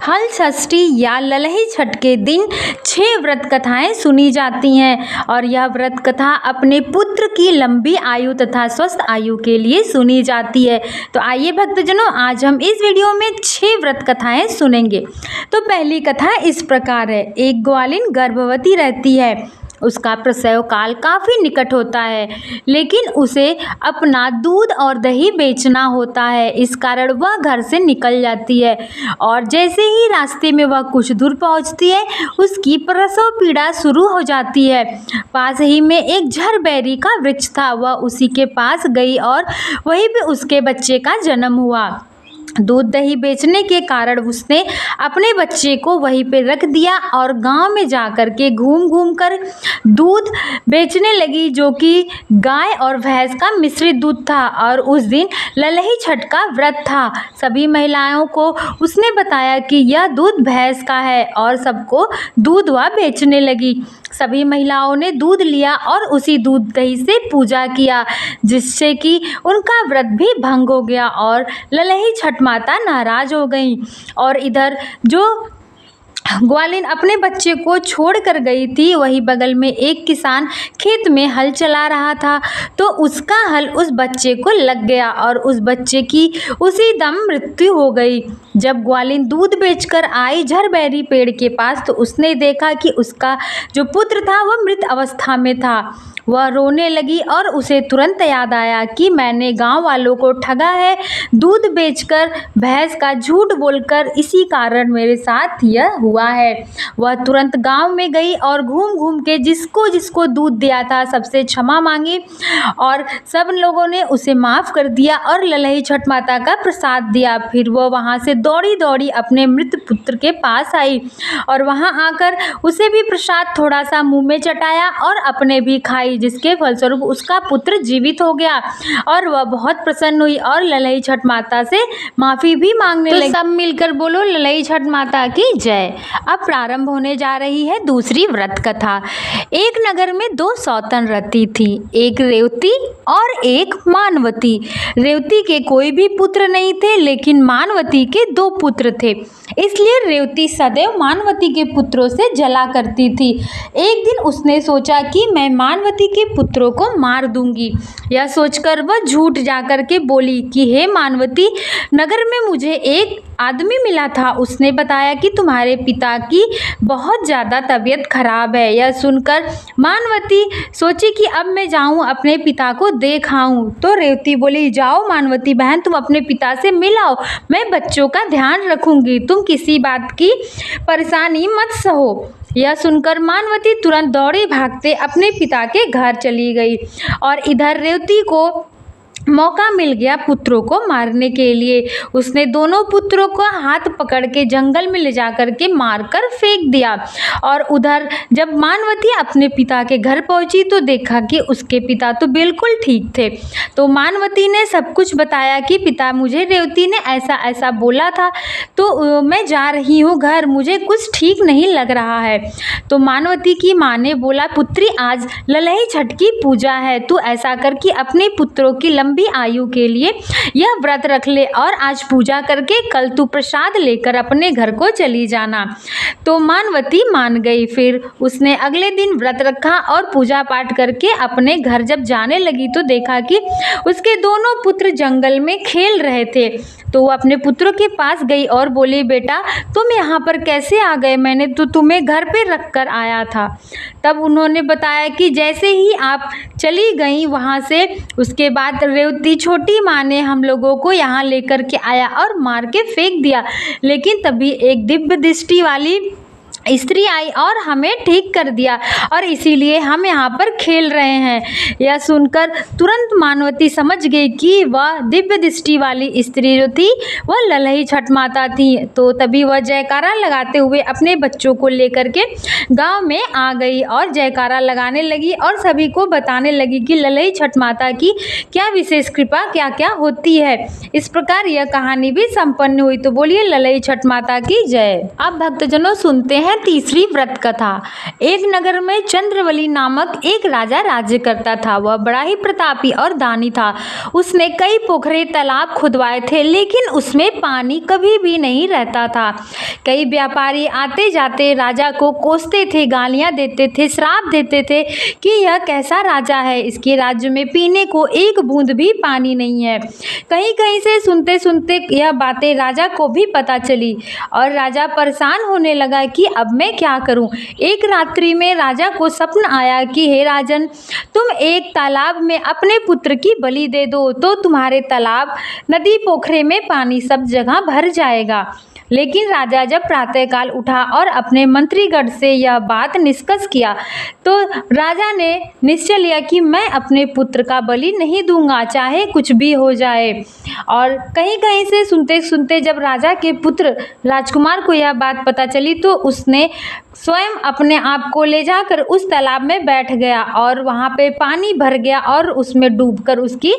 हल षष्ठी या ललही छठ के दिन 6 व्रत कथाएं सुनी जाती हैं और यह व्रत कथा अपने पुत्र की लंबी आयु तथा स्वस्थ आयु के लिए सुनी जाती है। तो आइए भक्तजनों, आज हम इस वीडियो में 6 व्रत कथाएं सुनेंगे। तो पहली कथा इस प्रकार है। एक ग्वालिन गर्भवती रहती है। उसका प्रसव काल काफ़ी निकट होता है, लेकिन उसे अपना दूध और दही बेचना होता है। इस कारण वह घर से निकल जाती है और जैसे ही रास्ते में वह कुछ दूर पहुंचती है, उसकी प्रसव पीड़ा शुरू हो जाती है। पास ही में एक झरबैरी का वृक्ष था। वह उसी के पास गई और वहीं पे उसके बच्चे का जन्म हुआ। दूध दही बेचने के कारण उसने अपने बच्चे को वहीं पे रख दिया और गांव में जाकर के घूम घूम कर दूध बेचने लगी, जो कि गाय और भैंस का मिश्रित दूध था। और उस दिन ललही छठ का व्रत था। सभी महिलाओं को उसने बताया कि यह दूध भैंस का है और सबको दूध वह बेचने लगी। सभी महिलाओं ने दूध लिया और उसी दूध दही से पूजा किया, जिससे कि उनका व्रत भी भंग हो गया और ललही छठ माता नाराज हो गई। और इधर जो ग्वालिन अपने बच्चे को छोड़ कर गई थी, वही बगल में एक किसान खेत में हल चला रहा था, तो उसका हल उस बच्चे को लग गया और उस बच्चे की उसी दम मृत्यु हो गई। जब ग्वालिन दूध बेचकर आई झरबैरी पेड़ के पास, तो उसने देखा कि उसका जो पुत्र था वह मृत अवस्था में था। वह रोने लगी और उसे तुरंत याद आया कि मैंने गांव वालों को ठगा है, दूध बेचकर भैंस का झूठ बोलकर, इसी कारण मेरे साथ यह हुआ है। वह तुरंत गांव में गई और घूम घूम के जिसको जिसको दूध दिया था सबसे क्षमा मांगी और सब लोगों ने उसे माफ़ कर दिया और ललही छठ माता का प्रसाद दिया। फिर वह वहाँ से दौड़ी दौड़ी अपने मृत पुत्र के पास आई और वहाँ आकर उसे भी प्रसाद थोड़ा सा मुँह में चटाया और अपने भी खाई, जिसके फलस्वरूप उसका पुत्र जीवित हो गया और वह बहुत प्रसन्न हुई और ललही छठ माता से माफ़ी भी मांगने लगी। सब मिलकर बोलो ललही छठ माता की जय। अब प्रारंभ होने जा रही है दूसरी व्रत कथा। एक नगर में 2 सौतन रहती थी, एक रेवती और एक मानवती। रेवती के कोई भी पुत्र नहीं थे, लेकिन मानवती के 2 पुत्र थे, इसलिए रेवती सदैव मानवती के पुत्रों से जला करती थी। एक दिन उसने सोचा कि मैं मानवती के पुत्रों को मार दूंगी। यह सोचकर वह झूठ जाकर के बोली कि हे मानवती, नगर में मुझे एक आदमी मिला था, उसने बताया कि तुम्हारे पिता की बहुत ज़्यादा तबीयत खराब है। यह सुनकर मानवती सोची कि अब मैं जाऊं अपने पिता को देख आऊं। तो रेवती बोली, जाओ मानवती बहन, तुम अपने पिता से मिलाओ, मैं बच्चों का ध्यान रखूंगी, तुम किसी बात की परेशानी मत सहो। यह सुनकर मानवती तुरंत दौड़े भागते अपने पिता के घर चली गई और इधर रेवती को मौका मिल गया पुत्रों को मारने के लिए। उसने दोनों पुत्रों को हाथ पकड़ के जंगल में ले जाकर के मारकर फेंक दिया। और उधर जब मानवती अपने पिता के घर पहुंची तो देखा कि उसके पिता तो बिल्कुल ठीक थे। तो मानवती ने सब कुछ बताया कि पिता, मुझे रेवती ने ऐसा ऐसा बोला था, तो मैं जा रही हूँ घर, मुझे कुछ ठीक नहीं लग रहा है। तो मानवती की माँ ने बोला, पुत्री, आज ललही छठ की पूजा है, तू ऐसा कर कि अपने पुत्रों की लंबी आयु के लिए यह व्रत रख ले और आज पूजा करके कल तू प्रसाद लेकर अपने घर को चली जाना। तो मानवती मान गई। फिर उसने अगले दिन व्रत रखा और पूजा पाठ करके अपने घर जब जाने लगी तो देखा कि उसके दोनों पुत्र जंगल में खेल रहे थे। तो वो अपने पुत्रों के पास गई और बोली, बेटा, तुम यहाँ पर कैसे आ गए? मैंने तो तुम्हें घर पे रख कर आया था। तब उन्होंने बताया कि जैसे ही आप चली गई वहाँ से, उसके बाद रेवती छोटी माँ ने हम लोगों को यहाँ लेकर के आया और मार के फेंक दिया, लेकिन तभी एक दिव्य दृष्टि वाली स्त्री आई और हमें ठीक कर दिया और इसीलिए हम यहाँ पर खेल रहे हैं। यह सुनकर तुरंत मानवती समझ गई कि वह दिव्य दृष्टि वाली स्त्री जो थी वह ललही छठ माता थी। तो तभी वह जयकारा लगाते हुए अपने बच्चों को लेकर के गांव में आ गई और जयकारा लगाने लगी और सभी को बताने लगी कि ललही छठ माता की क्या विशेष कृपा क्या क्या होती है। इस प्रकार यह कहानी भी संपन्न हुई। तो बोलिए ललही छठ माता की जय। अब भक्तजनों सुनते हैं तीसरी व्रत कथा। एक नगर में चंद्रवली नामक एक राजा राज्य करता था। वह बड़ा ही प्रतापी और दानी था। उसने कई पोखरे तालाब खुदवाए थे, लेकिन उसमें पानी कभी भी नहीं रहता था। कई व्यापारी आते जाते राजा को कोसते थे, गालियां देते थे, श्राप देते थे कि यह कैसा राजा है, इसके राज्य में पीने को एक बूंद भी पानी नहीं है। कहीं कहीं से सुनते सुनते यह बातें राजा को भी पता चली और राजा परेशान होने लगा कि अब मैं क्या करूं। एक रात्रि में राजा को स्वप्न आया कि हे राजन, तुम एक तालाब में अपने पुत्र की बलि दे दो तो तुम्हारे तालाब, नदी, पोखरे में पानी सब जगह भर जाएगा। लेकिन राजा जब प्रातःकाल उठा और अपने मंत्रीगण से यह बात निष्कर्ष किया तो राजा ने निश्चय लिया कि मैं अपने पुत्र का बलि नहीं दूंगा, चाहे कुछ भी हो जाए। और कहीं कहीं से सुनते सुनते जब राजा के पुत्र राजकुमार को यह बात पता चली तो उसने स्वयं अपने आप को ले जाकर उस तालाब में बैठ गया और वहाँ पे पानी भर गया और उसमें डूबकर उसकी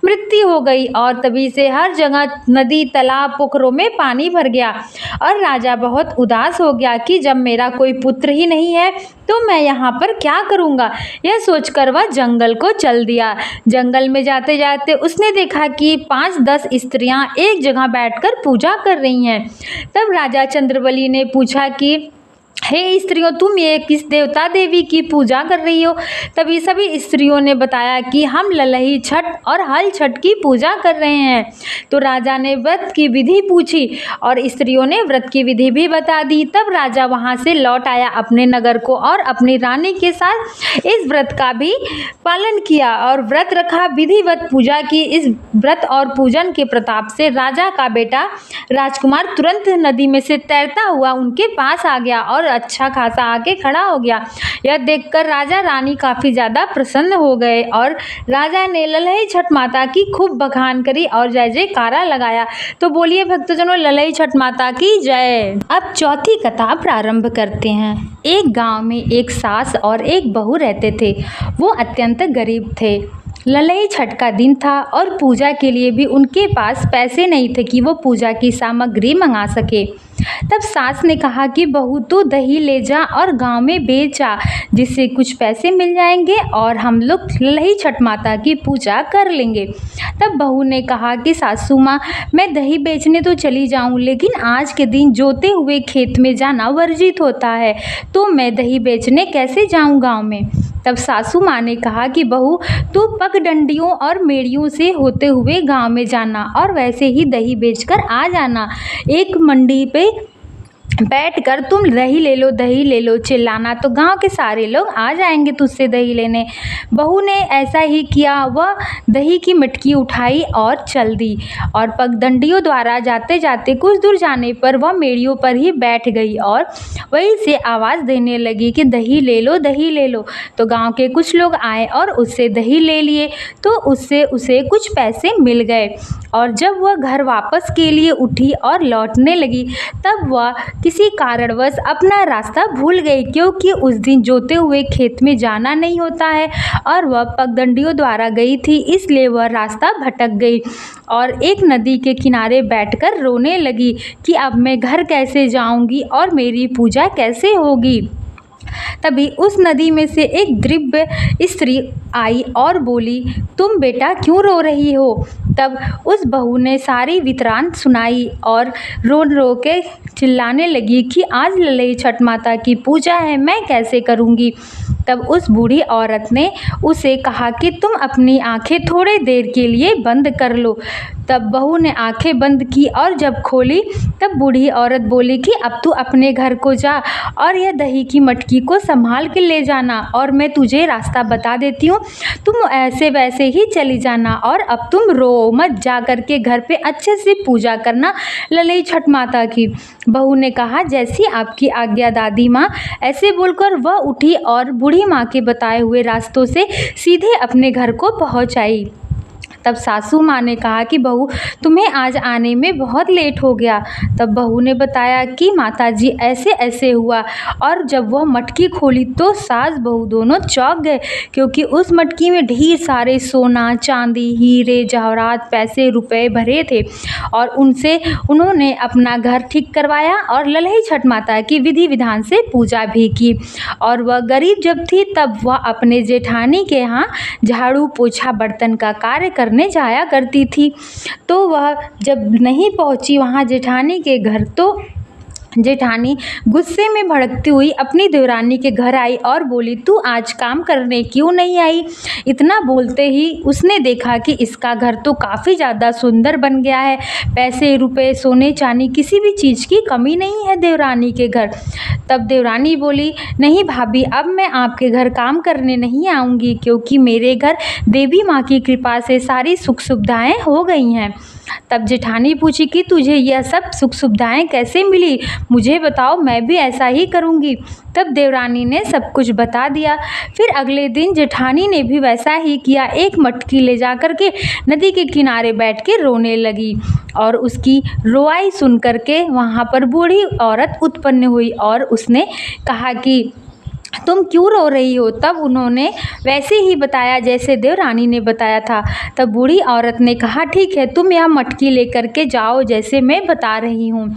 मृत्यु हो गई। और तभी से हर जगह नदी, तालाब, पोखरों में पानी भर गया और राजा बहुत उदास हो गया कि जब मेरा कोई पुत्र ही नहीं है तो मैं यहाँ पर क्या करूँगा। यह सोचकर वह जंगल को चल दिया। जंगल में जाते जाते उसने देखा कि 5-10 स्त्रियाँ एक जगह बैठकर पूजा कर रही हैं। तब राजा चंद्रवली ने पूछा कि हे स्त्रियों, तुम ये किस देवता देवी की पूजा कर रही हो। तभी सभी स्त्रियों ने बताया कि हम ललही छठ और हल छठ की पूजा कर रहे हैं। तो राजा ने व्रत की विधि पूछी और स्त्रियों ने व्रत की विधि भी बता दी। तब राजा वहां से लौट आया अपने नगर को और अपनी रानी के साथ इस व्रत का भी पालन किया और व्रत रखा, विधिवत पूजा की। इस व्रत और पूजन के प्रताप से राजा का बेटा राजकुमार तुरंत नदी में से तैरता हुआ उनके पास आ गया और अच्छा खासा आके खड़ा हो गया। यह देखकर राजा रानी काफी ज्यादा प्रसन्न हो गए और राजा ने ललही छठ माता की खूब बखान करी और जय जयकारा लगाया। तो बोलिए भक्तजनों, ललही छठ माता की जय। अब चौथी कथा प्रारंभ करते हैं। एक गांव में एक सास और एक बहू रहते थे। वो अत्यंत गरीब थे। ललही छठ का दिन था और पूजा के लिए भी उनके पास पैसे नहीं थे कि वो पूजा की सामग्री मंगा सके। तब सास ने कहा कि बहू, तू दही ले जा और गांव में बेच आ, जिससे कुछ पैसे मिल जाएंगे और हम लोग ललही छठ माता की पूजा कर लेंगे। तब बहू ने कहा कि सासू माँ, मैं दही बेचने तो चली जाऊं, लेकिन आज के दिन जोते हुए खेत में जाना वर्जित होता है, तो मैं दही बेचने कैसे जाऊं गांव में। तब सासू माँ ने कहा कि बहू, तू पगडंडियों और मेड़ियों से होते हुए गांव में जाना और वैसे ही दही बेचकर आ जाना। एक मंडी पे बैठकर तुम दही ले लो चिल्लाना, तो गांव के सारे लोग आ जाएंगे तुझसे दही लेने। बहू ने ऐसा ही किया। वह दही की मटकी उठाई और चल दी और पगडंडियों द्वारा जाते जाते कुछ दूर जाने पर वह मेड़ियों पर ही बैठ गई और वहीं से आवाज़ देने लगी कि दही ले लो। तो गांव के कुछ लोग आए और उससे दही ले लिए। तो उससे उसे कुछ पैसे मिल गए और जब वह घर वापस के लिए उठी और लौटने लगी तब वह किसी कारणवश अपना रास्ता भूल गई, क्योंकि उस दिन जोते हुए खेत में जाना नहीं होता है और वह पगडंडियों द्वारा गई थी, इसलिए वह रास्ता भटक गई और एक नदी के किनारे बैठकर रोने लगी कि अब मैं घर कैसे जाऊंगी और मेरी पूजा कैसे होगी। तभी उस नदी में से एक दिव्य स्त्री आई और बोली, तुम बेटा क्यों रो रही हो। तब उस बहू ने सारी वितरान सुनाई और रो के चिल्लाने लगी कि आज ललही छठ माता की पूजा है, मैं कैसे करूँगी। तब उस बूढ़ी औरत ने उसे कहा कि तुम अपनी आंखें थोड़े देर के लिए बंद कर लो। तब बहू ने आंखें बंद की और जब खोली तब बूढ़ी औरत बोली कि अब तू अपने घर को जा और यह दही की मटकी को संभाल के ले जाना और मैं तुझे रास्ता बता देती हूँ, तुम ऐसे वैसे ही चली जाना और अब तुम रो मत, जा कर के घर पे अच्छे से पूजा करना ललही छठ माता की। बहू ने कहा, जैसी आपकी आज्ञा दादी माँ। ऐसे बोलकर वह उठी और बूढ़ी माँ के बताए हुए रास्तों से सीधे अपने घर को पहुँच आई। तब सासू माँ ने कहा कि बहू तुम्हें आज आने में बहुत लेट हो गया। तब बहू ने बताया कि माताजी ऐसे ऐसे हुआ, और जब वह मटकी खोली तो सास बहू दोनों चौंक गए, क्योंकि उस मटकी में ढेर सारे सोना चांदी हीरे जवाहरात पैसे रुपए भरे थे। और उनसे उन्होंने अपना घर ठीक करवाया और ललही छठ माता की विधि विधान से पूजा भी की। और वह गरीब जब थी तब वह अपने जेठानी के यहाँ झाड़ू पोछा बर्तन का कार्य करने जाया करती थी। तो वह जब नहीं पहुंची वहाँ जेठानी के घर, तो जेठानी गुस्से में भड़कती हुई अपनी देवरानी के घर आई और बोली, तू आज काम करने क्यों नहीं आई? इतना बोलते ही उसने देखा कि इसका घर तो काफ़ी ज़्यादा सुंदर बन गया है, पैसे रुपए सोने चांदी किसी भी चीज़ की कमी नहीं है देवरानी के घर। तब देवरानी बोली, नहीं भाभी, अब मैं आपके घर काम करने नहीं आऊँगी, क्योंकि मेरे घर देवी माँ की कृपा से सारी सुख सुविधाएँ हो गई हैं। तब जेठानी पूछी कि तुझे यह सब सुख सुविधाएं कैसे मिली, मुझे बताओ, मैं भी ऐसा ही करूंगी। तब देवरानी ने सब कुछ बता दिया। फिर अगले दिन जेठानी ने भी वैसा ही किया। एक मटकी ले जा कर के नदी के किनारे बैठ के रोने लगी, और उसकी रोआई सुन कर के वहाँ पर बूढ़ी औरत उत्पन्न हुई और उसने कहा कि तुम क्यों रो रही हो? तब उन्होंने वैसे ही बताया जैसे देवरानी ने बताया था। तब बूढ़ी औरत ने कहा, ठीक है, तुम यह मटकी लेकर के जाओ जैसे मैं बता रही हूँ।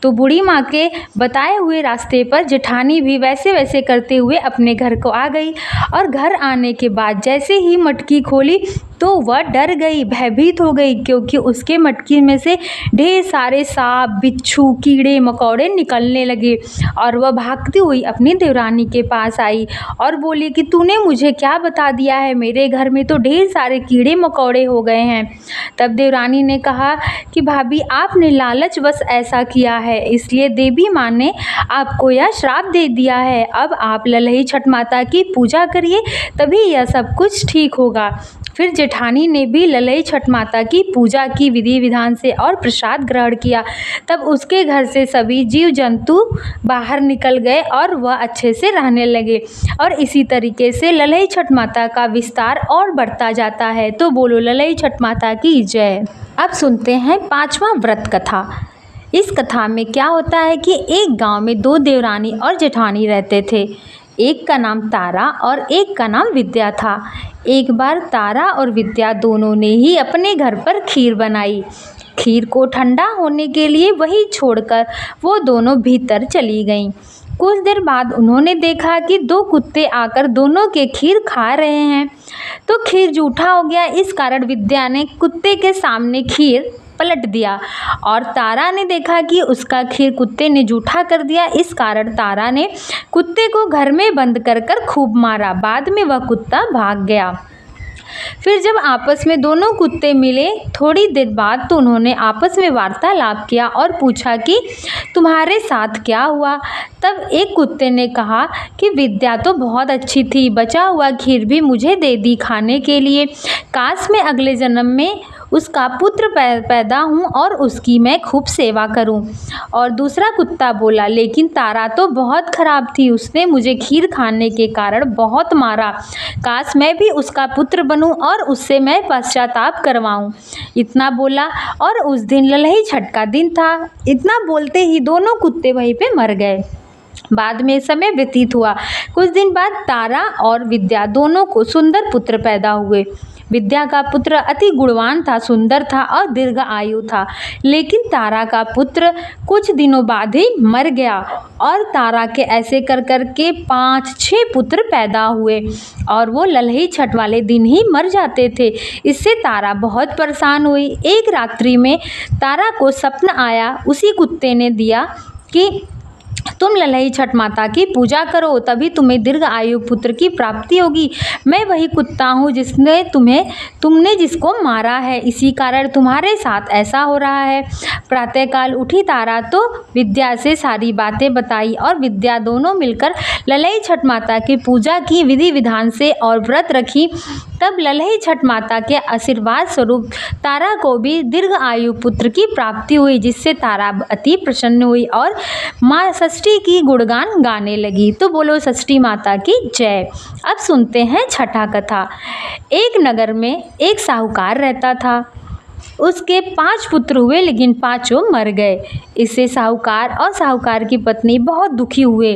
तो बूढ़ी माँ के बताए हुए रास्ते पर जेठानी भी वैसे वैसे करते हुए अपने घर को आ गई। और घर आने के बाद जैसे ही मटकी खोली तो वह डर गई, भयभीत हो गई, क्योंकि उसके मटकी में से ढेर सारे सांप बिच्छू कीड़े मकोड़े निकलने लगे। और वह भागती हुई अपनी देवरानी के पास आई और बोली कि तूने मुझे क्या बता दिया है, मेरे घर में तो ढेर सारे कीड़े मकोड़े हो गए हैं। तब देवरानी ने कहा कि भाभी, आपने लालचवश ऐसा किया है, इसलिए देवी माँ ने आपको यह श्राप दे दिया है। अब आप ललही छठ माता की पूजा करिए, तभी यह सब कुछ ठीक होगा। फिर जेठानी ने भी ललही छठ माता की पूजा की विधि विधान से और प्रसाद ग्रहण किया। तब उसके घर से सभी जीव जंतु बाहर निकल गए और वह अच्छे से रहने लगे। और इसी तरीके से ललही छठ माता का विस्तार और बढ़ता जाता है। तो बोलो ललही छठ माता की जय। अब सुनते हैं 5वां व्रत कथा। इस कथा में क्या होता है कि एक गांव में 2 देवरानी और जेठानी रहते थे। एक का नाम तारा और एक का नाम विद्या था। एक बार तारा और विद्या दोनों ने ही अपने घर पर खीर बनाई। खीर को ठंडा होने के लिए वही छोड़कर वो दोनों भीतर चली गईं। कुछ देर बाद उन्होंने देखा कि 2 कुत्ते आकर दोनों के खीर खा रहे हैं। तो खीर जूठा हो गया, इस कारण विद्या ने कुत्ते के सामने खीर पलट दिया और तारा ने देखा कि उसका खीर कुत्ते ने जूठा कर दिया। इस कारण तारा ने कुत्ते को घर में बंद कर कर खूब मारा। बाद में वह कुत्ता भाग गया। फिर जब आपस में दोनों कुत्ते मिले थोड़ी देर बाद, तो उन्होंने आपस में वार्तालाप किया और पूछा कि तुम्हारे साथ क्या हुआ। तब एक कुत्ते ने कहा कि विद्या तो बहुत अच्छी थी, बचा हुआ खीर भी मुझे दे दी खाने के लिए। काश मैं अगले जन्म में उसका पुत्र पैदा हूँ और उसकी मैं खूब सेवा करूँ। और दूसरा कुत्ता बोला, लेकिन तारा तो बहुत खराब थी, उसने मुझे खीर खाने के कारण बहुत मारा। काश मैं भी उसका पुत्र बनूं और उससे मैं पश्चाताप करवाऊं। इतना बोला और उस दिन ललही छठ का दिन था। इतना बोलते ही दोनों कुत्ते वहीं पे मर गए। बाद में समय व्यतीत हुआ। कुछ दिन बाद तारा और विद्या दोनों को सुंदर पुत्र पैदा हुए। विद्या का पुत्र अति गुणवान था, सुंदर था और दीर्घ आयु था। लेकिन तारा का पुत्र कुछ दिनों बाद ही मर गया और तारा के ऐसे कर कर के 5-6 पुत्र पैदा हुए और वो ललही छठ वाले दिन ही मर जाते थे। इससे तारा बहुत परेशान हुई। एक रात्रि में तारा को सपना आया। उसी कुत्ते ने दिया कि तुम ललही छठ माता की पूजा करो, तभी तुम्हें दीर्घ आयु पुत्र की प्राप्ति होगी। मैं वही कुत्ता हूँ जिसने तुमने जिसको मारा है, इसी कारण तुम्हारे साथ ऐसा हो रहा है। प्रातःकाल उठी तारा तो विद्या से सारी बातें बताई और विद्या दोनों मिलकर ललही छठ माता की पूजा की विधि विधान से और व्रत रखी। तब ललही छठ माता के आशीर्वाद स्वरूप तारा को भी दीर्घ आयु पुत्र की प्राप्ति हुई, जिससे तारा अति प्रसन्न हुई और माँ षष्ठी षष्ठी की गुणगान गाने लगी। तो बोलो षष्ठी माता की जय। अब सुनते हैं छठा कथा। एक नगर में एक साहूकार रहता था। उसके 5 पुत्र हुए लेकिन 5 मर गए। इससे साहूकार और साहूकार की पत्नी बहुत दुखी हुए।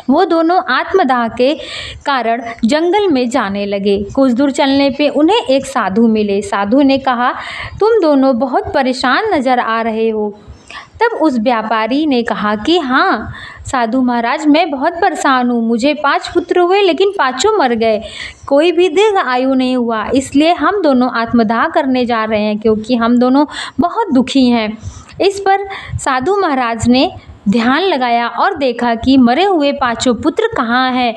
वो दोनों आत्मदाह के कारण जंगल में जाने लगे। कुछ दूर चलने पे उन्हें एक साधु मिले। साधु ने कहा, तुम दोनों बहुत परेशान नज़र आ रहे हो। तब उस व्यापारी ने कहा कि हाँ साधु महाराज, मैं बहुत परेशान हूँ। मुझे 5 पुत्र हुए लेकिन 5 मर गए। कोई भी दीर्घ आयु नहीं हुआ। इसलिए हम दोनों आत्मदाह करने जा रहे हैं क्योंकि हम दोनों बहुत दुखी हैं। इस पर साधु महाराज ने ध्यान लगाया और देखा कि मरे हुए 5 पुत्र कहाँ हैं।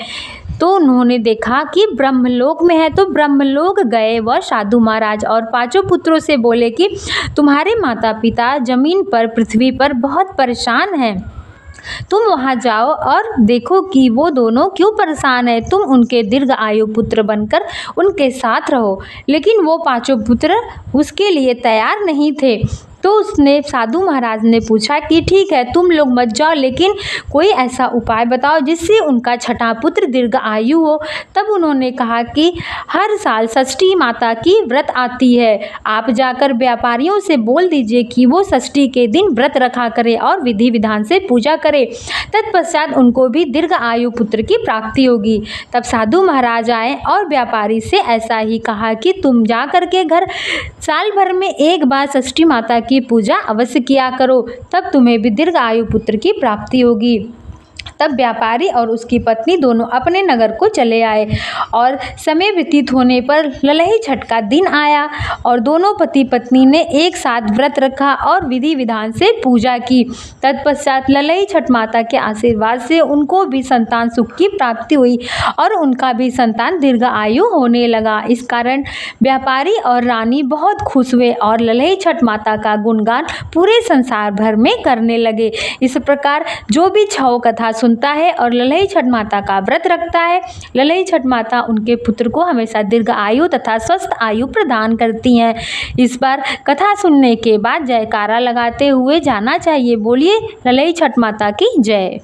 तो उन्होंने देखा कि ब्रह्मलोक में है। तो ब्रह्मलोक गए वह साधु महाराज और 5 पुत्रों से बोले कि तुम्हारे माता पिता जमीन पर, पृथ्वी पर बहुत परेशान हैं। तुम वहाँ जाओ और देखो कि वो दोनों क्यों परेशान है। तुम उनके दीर्घ आयु पुत्र बनकर उनके साथ रहो। लेकिन वो 5 पुत्र उसके लिए तैयार नहीं थे। तो उसने साधु महाराज ने पूछा कि ठीक है, तुम लोग मत जाओ, लेकिन कोई ऐसा उपाय बताओ जिससे उनका छठा पुत्र दीर्घ आयु हो। तब उन्होंने कहा कि हर साल षष्ठी माता की व्रत आती है। आप जाकर व्यापारियों से बोल दीजिए कि वो षष्ठी के दिन व्रत रखा करे और विधि विधान से पूजा करे। तत्पश्चात उनको भी दीर्घ आयु पुत्र की प्राप्ति होगी। तब साधु महाराज आए और व्यापारी से ऐसा ही कहा कि तुम जा कर के घर साल भर में एक बार षष्ठी माता की पूजा अवश्य किया करो, तब तुम्हें भी दीर्घ आयु पुत्र की प्राप्ति होगी। तब व्यापारी और उसकी पत्नी दोनों अपने नगर को चले आए और समय व्यतीत होने पर ललही छठ का दिन आया और दोनों पति पत्नी ने एक साथ व्रत रखा और विधि विधान से पूजा की। तत्पश्चात ललही छठ माता के आशीर्वाद से उनको भी संतान सुख की प्राप्ति हुई और उनका भी संतान दीर्घ आयु होने लगा। इस कारण व्यापारी और रानी बहुत खुश हुए और ललही छठ माता का गुणगान पूरे संसार भर में करने लगे। इस प्रकार जो भी 6 कथा सुनता है और ललही छठ माता का व्रत रखता है, ललही छठ माता उनके पुत्र को हमेशा दीर्घ आयु तथा स्वस्थ आयु प्रदान करती हैं। इस बार कथा सुनने के बाद जयकारा लगाते हुए जाना चाहिए। बोलिए ललही छठ माता की जय।